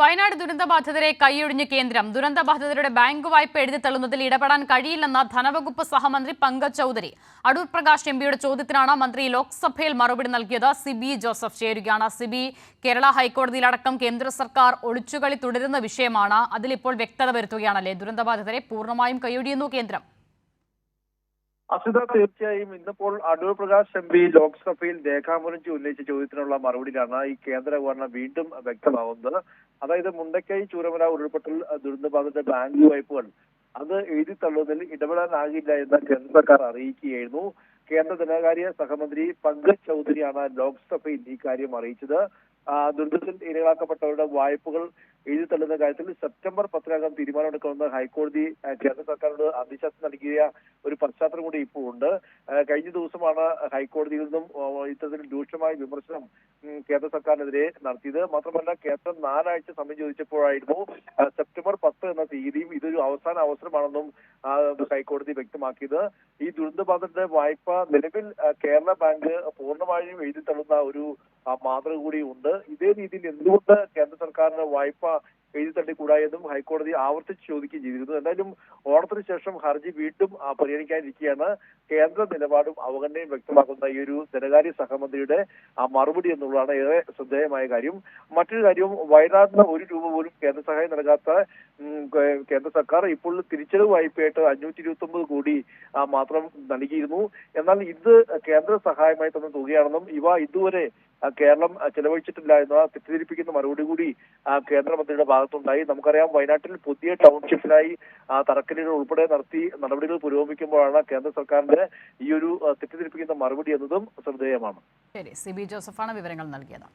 വയനാട് ദുരന്തബാധിതരെ കൈയൊഴിഞ്ഞ് കേന്ദ്രം. ദുരന്തബാധിതരുടെ ബാങ്ക് വായ്പ എഴുതിത്തള്ളുന്നതിൽ ഇടപെടാൻ കഴിയില്ലെന്ന ധനവകുപ്പ് സഹമന്ത്രി പങ്കജ് ചൌധരി. അടൂർ പ്രകാശ് എംപിയുടെ ചോദ്യത്തിനാണ് മന്ത്രി ലോക്സഭയിൽ മറുപടി നൽകിയത്. സിബി ജോസഫ് ചേരുകയാണ്. സിബി, കേരള ഹൈക്കോടതിയിലടക്കം കേന്ദ്ര സർക്കാർ ഒളിച്ചുകളി തുടരുന്ന വിഷയമാണ്. അതിലിപ്പോൾ വ്യക്തത വരുത്തുകയാണല്ലേ? ദുരന്തബാധിതരെ പൂർണ്ണമായും കൈയൊഴിയുന്നു കേന്ദ്രം. അസിത, തീർച്ചയായും ഇന്നിപ്പോൾ അടൂർ പ്രകാശ് എം പി ലോക്സഭയിൽ രേഖാമൂലം ഉന്നയിച്ച ചോദ്യത്തിനുള്ള മറുപടിയിലാണ് ഈ കേന്ദ്ര ഗവർണർ വീണ്ടും വ്യക്തമാവുന്നത്. അതായത് മുണ്ടക്കൈ ചൂരമല ഉരുൾപൊട്ടൽ ദുരന്തബാധിത ബാങ്ക് വായ്പകൾ അത് എഴുതിത്തള്ളുന്നതിൽ ഇടപെടാനാകില്ല എന്ന് കേന്ദ്ര സർക്കാർ അറിയിക്കുകയായിരുന്നു. കേന്ദ്ര ധനകാര്യ സഹമന്ത്രി പങ്കജ് ചൌധരിയാണ് ലോക്സഭയിൽ ഈ കാര്യം അറിയിച്ചത്. ദുരന്തത്തിൽ ഇരകളാക്കപ്പെട്ടവരുടെ വായ്പകൾ എഴുതിത്തള്ളുന്ന കാര്യത്തിൽ സെപ്റ്റംബർ 10 തീരുമാനമെടുക്കണമെന്ന് ഹൈക്കോടതി കേന്ദ്ര സർക്കാരിനോട് അന്ത്യശാസനം നൽകിയ ഒരു പശ്ചാത്തലം കൂടി ഇപ്പോൾ ഉണ്ട്. കഴിഞ്ഞ ദിവസമാണ് ഹൈക്കോടതിയിൽ നിന്നും ഇത്തരത്തിൽ രൂക്ഷമായ വിമർശനം കേന്ദ്ര സർക്കാരിനെതിരെ നടത്തിയത്. മാത്രമല്ല, കേന്ദ്രം 4 ആഴ്ച സമയം ചോദിച്ചപ്പോഴായിരുന്നു സെപ്റ്റംബർ 10 എന്ന തീയതിയും ഇതൊരു അവസാന അവസരമാണെന്നും ഹൈക്കോടതി വ്യക്തമാക്കിയത്. ഈ ദുരന്തബാധിതരുടെ വായ്പ നിലവിൽ കേരള ബാങ്ക് പൂർണ്ണമായും എഴുതിത്തള്ളുന്ന ഒരു മാതൃക കൂടി ഉണ്ട്. ഇതേ രീതിയിൽ എന്തുകൊണ്ട് കേന്ദ്ര സർക്കാരിന് വായ്പ എഴുതിത്തള്ളിക്കൂടാ എന്നും ഹൈക്കോടതി ആവർത്തിച്ച് ചോദിക്കുകയും ചെയ്തിരുന്നു. എന്തായാലും ഓണത്തിന് ശേഷം ഹർജി വീണ്ടും പരിഗണിക്കാനിരിക്കുകയാണ്. കേന്ദ്ര നിലപാടും അവഗണനയും വ്യക്തമാക്കുന്ന ഈ ഒരു ധനകാര്യ സഹമന്ത്രിയുടെ മറുപടി എന്നുള്ളതാണ് ഏറെ ശ്രദ്ധേയമായ കാര്യം. മറ്റൊരു കാര്യവും, വയനാടിന് 1 രൂപ പോലും കേന്ദ്ര സഹായം നൽകാത്ത കേന്ദ്ര സർക്കാർ ഇപ്പോൾ തിരിച്ചടവ് വായ്പയായിട്ട് 529 കോടി മാത്രം നൽകിയിരുന്നു. എന്നാൽ ഇത് കേന്ദ്ര സഹായമായി തന്ന തുകയാണെന്നും ഇവ ഇതുവരെ കേരളം ചെലവഴിച്ചിട്ടില്ല എന്ന തെറ്റിദ്ധരിപ്പിക്കുന്ന മറുപടി കൂടി കേന്ദ്രമന്ത്രിയുടെ ഭാഗത്തുണ്ടായി. നമുക്കറിയാം, വയനാട്ടിൽ പുതിയ ടൗൺഷിപ്പിനായി തറക്കല്ലുകൾ ഉൾപ്പെടെ നടത്തി നടപടികൾ പുരോഗമിക്കുമ്പോഴാണ് കേന്ദ്ര സർക്കാരിന്റെ ഈ ഒരു തെറ്റിദ്ധരിപ്പിക്കുന്ന മറുപടി എന്നതും ശ്രദ്ധേയമാണ്. ശരി, സിബി ജോസഫാണ് വിവരങ്ങൾ നൽകിയത്.